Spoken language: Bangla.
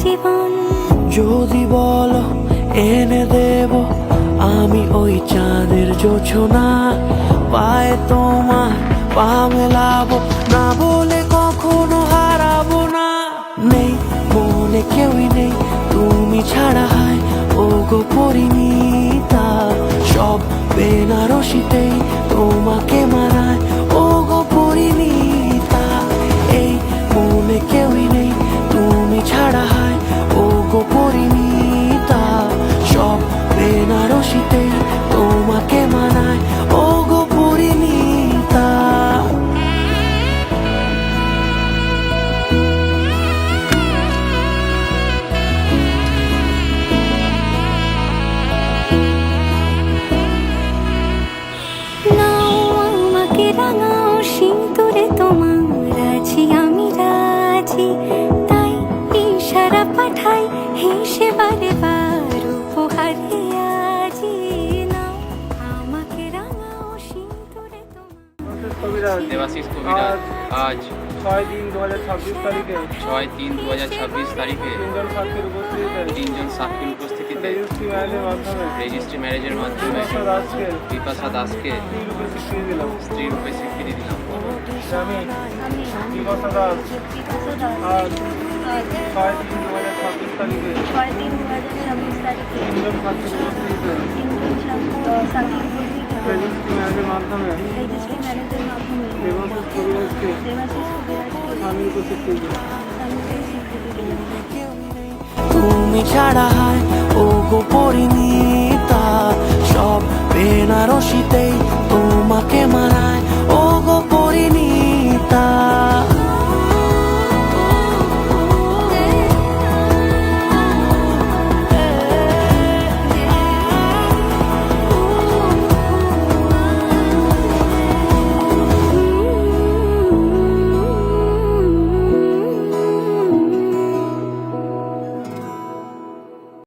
জীবন। যদি বলো এনে দেব আমি ওই চাঁদের জোছনা, পায়ে তোমার পা মেলাবো, না বলে কখনো হারাবো না। নেই মনে কেউই নেই তুমি ছাড়া, হায় ও গো পরিণীতা, সব বেনারসিতেই তোমাকে মানায় ও গো পরিণীতা। এই মনে কেউই নেই তুমি ছাড়া, হায় ও গো পরিণীতা, সব বেনারসিতেই তোমাকে মানায় ও গো পরিণীতা। নাও আমাকে রাঙাও সিঁদুরে তোমার, রাজি আমি রাজি, তাই ইশারা পাঠাই হেসে বারে বার উপহারে আজি। নাও আমাকে রাঙাও সিঁদুরে তোমার। দেবাশিস কবিরাজ আজ 6/3/2026 তারিখে 6/3/2026 তারিখে তিনজন সাক্ষীর উপস্থিতিতে রেজিস্ট্রি ম্যারেজের মাধ্যমে বিপাশা দাসকে স্ত্রীরূপে স্বীকৃতি দিলাম। আমি বিপাশা দাস আজ 6/3/2026 তারিখে তিনজন সাক্ষীর উপস্থিতিতে রেজিস্ট্রি ম্যারেজের মাধ্যমে দেবাশিস কবিরাজকে স্বামীর উপর স্বীকৃতি দিলাম। তুমি ছাড়া, হায় ও গো পরিণীতা, সব বেনারসিতেই